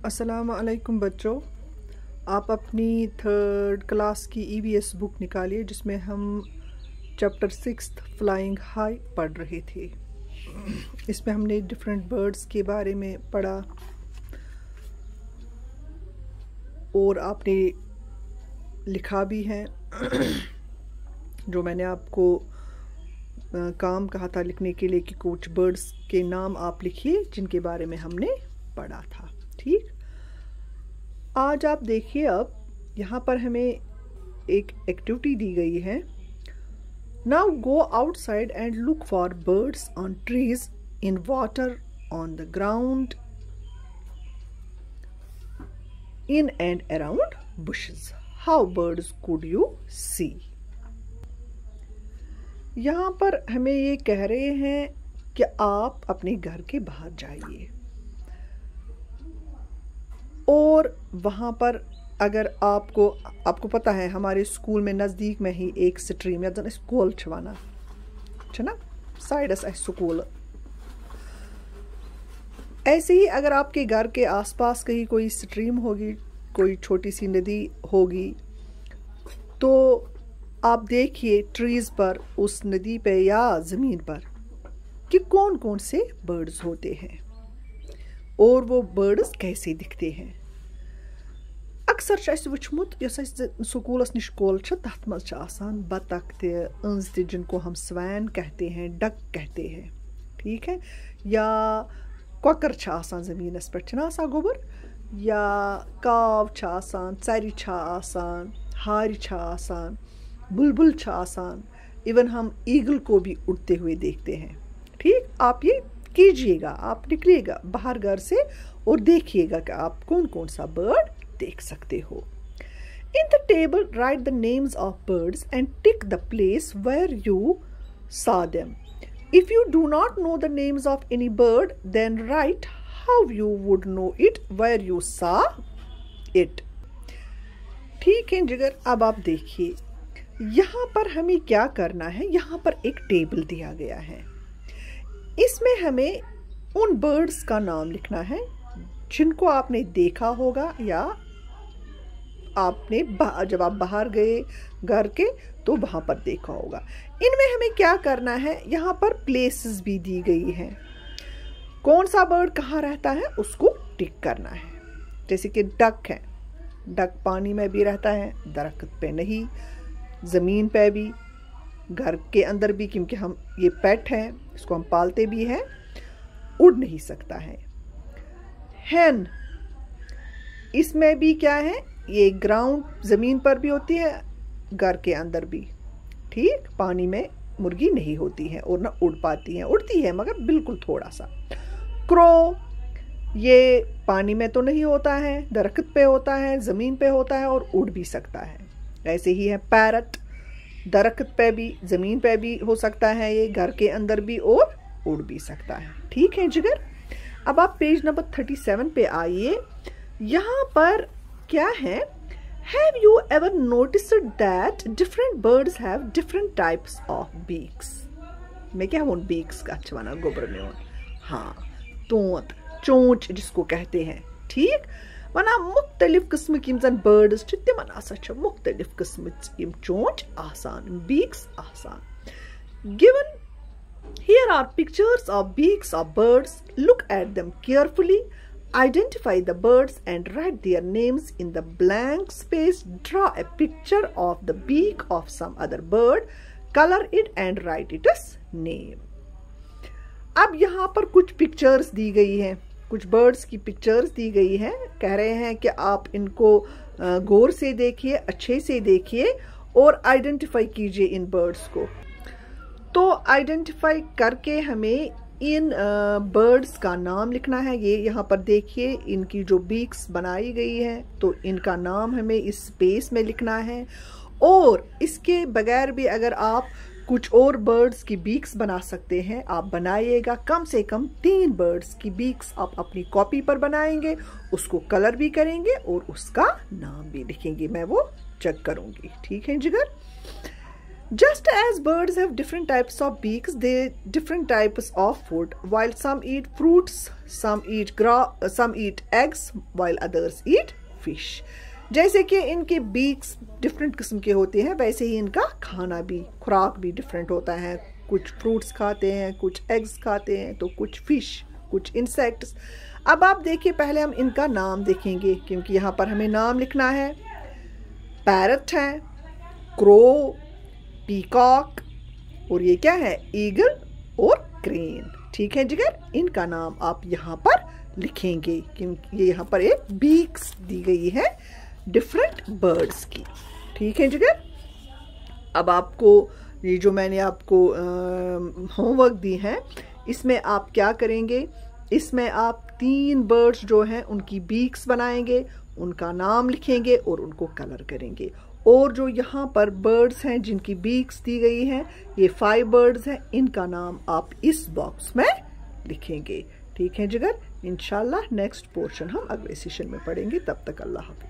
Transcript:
अस्सलाम वालेकुम बच्चों, आप अपनी 3rd क्लास की EVS बुक निकालिए जिसमें हम चैप्टर 6 फ्लाइंग हाई पढ़ रहे थे। इसमें हमने डिफरेंट बर्ड्स के बारे में पढ़ा और आपने लिखा भी है जो मैंने आपको काम कहा था लिखने के लिए कि कुछ बर्ड्स के नाम आप लिखिए जिनके बारे में हमने पढ़ा था। ठीक, आज आप देखिए, अब यहाँ पर हमें एक एक्टिविटी दी गई है। Now go outside and look for birds on trees, in water, on the ground, in and around bushes. How birds could you see? यहाँ पर हमें ये कह रहे हैं कि आप अपने घर के बाहर जाइए और वहाँ पर अगर आपको पता है हमारे स्कूल में नज़दीक में ही एक स्ट्रीम या स्कूल छवाना ना साइडस स्कूल, ऐसे ही अगर आपके घर के आसपास कहीं कोई स्ट्रीम होगी, कोई छोटी सी नदी होगी, तो आप देखिए ट्रीज पर, उस नदी पे या ज़मीन पर कि कौन कौन से बर्ड्स होते हैं और वो बर्ड्स कैसे दिखते हैं। अक्सर वुचमुत स्कूलस निश कोल तथ मज बतख अंज जिनको हम स्वैन कहते हैं, डक कहते हैं, ठीक है, या कॉकर ज़मीनस पे गोबर, या काव चरी हार बुलबुल इवन हम ईगल को भी उड़ते हुए देखते हैं। ठीक, आप ये कीजिएगा, आप निकलिएगा बाहर घर से और देखिएगा कि आप कौन कौन सा बर्ड देख सकते हो। In the table, write the names of birds and tick the place where you saw them. If you do not know the names of any bird, then write how you would know it where you saw it. ठीक है जिगर, अब आप देखिए यहाँ पर हमें क्या करना है। यहाँ पर एक टेबल दिया गया है, इसमें हमें उन बर्ड्स का नाम लिखना है जिनको आपने देखा होगा या आपने जब आप बाहर गए घर के तो वहाँ पर देखा होगा। इनमें हमें क्या करना है, यहाँ पर प्लेसेस भी दी गई हैं, कौन सा बर्ड कहाँ रहता है उसको टिक करना है। जैसे कि डक है, डक पानी में भी रहता है, दरख्त पे नहीं, ज़मीन पे भी, घर के अंदर भी, क्योंकि हम ये पेट है, इसको हम पालते भी हैं, उड़ नहीं सकता है। हैन, इसमें भी क्या है, ये ग्राउंड ज़मीन पर भी होती है, घर के अंदर भी। ठीक, पानी में मुर्गी नहीं होती है और ना उड़ पाती है, उड़ती है मगर बिल्कुल थोड़ा सा। क्रो, ये पानी में तो नहीं होता है, दरख्त पे होता है, ज़मीन पे होता है और उड़ भी सकता है। ऐसे ही है पैरट, दरख्त पे भी, ज़मीन पे भी हो सकता है, ये घर के अंदर भी और उड़ भी सकता है। ठीक है जिगर, अब आप पेज नंबर 37 पे आइए। यहाँ पर क्या है, have you ever noticed that different birds have different types of beaks? मैं क्या हूँ बीक्स का अच्छा बना गोबर में, हाँ, तोंत, चोंच जिसको कहते हैं। ठीक, वना मुख्तलिफ किस्म की जन बर्ड्स तिमन आसा मुख्तलिफ किस्म चोंच आसान, बीक्स आसान। Given here are pictures of beaks of birds. Look at them carefully. Identify the birds and write their names in the blank space. Draw a picture of the beak of some other bird. Color it and write its name. अब यहाँ पर कुछ pictures दी गई हैं, कुछ birds की pictures दी गई हैं। कह रहे हैं कि आप इनको गौर से देखिए, अच्छे से देखिए और आइडेंटिफाई कीजिए इन बर्ड्स को। तो आइडेंटिफाई करके हमें इन बर्ड्स का नाम लिखना है। ये यहाँ पर देखिए, इनकी जो बीक्स बनाई गई है तो इनका नाम हमें इस स्पेस में लिखना है। और इसके बगैर भी अगर आप कुछ और बर्ड्स की बीक्स बना सकते हैं, आप बनाइएगा। कम से कम 3 बर्ड्स की बीक्स आप अपनी कॉपी पर बनाएंगे, उसको कलर भी करेंगे और उसका नाम भी लिखेंगे। मैं वो चेक करूँगी। ठीक है जिगर, Just as birds have different types of beaks, they different types of food. While some eat fruits, some eat eggs, while others eat fish. जैसे कि इनके बीक्स डिफरेंट किस्म के होते हैं, वैसे ही इनका खाना भी, खुराक भी डिफरेंट होता है. कुछ फ्रूट्स खाते हैं, कुछ एग्स खाते हैं, तो कुछ फिश, कुछ इंसेक्ट्स. अब आप देखिए, पहले हम इनका नाम देखेंगे क्योंकि यहाँ पर हमें नाम लिखना है. पैरट है, क्रो, पीकॉक, और ये क्या है, ईगल और क्रेन. ठीक है जिगर, इनका नाम आप यहाँ पर लिखेंगे क्योंकि ये यहाँ पर एक बीक्स दी गई है डिफरेंट बर्ड्स की. ठीक है जिगर. अब आपको ये जो मैंने आपको होमवर्क दी है, इसमें आप क्या करेंगे, इसमें आप 3 बर्ड्स जो हैं उनकी बीक्स बनाएंगे, उनका नाम लिखेंगे और उनको कलर करेंगे. और जो यहाँ पर बर्ड्स हैं जिनकी बीक्स दी गई हैं, ये 5 बर्ड्स हैं, इनका नाम आप इस बॉक्स में लिखेंगे. ठीक है जिगर. इंशाल्लाह नेक्स्ट पोर्शन हम अगले सेशन में पढ़ेंगे. तब तक अल्लाह हाफ़िज़.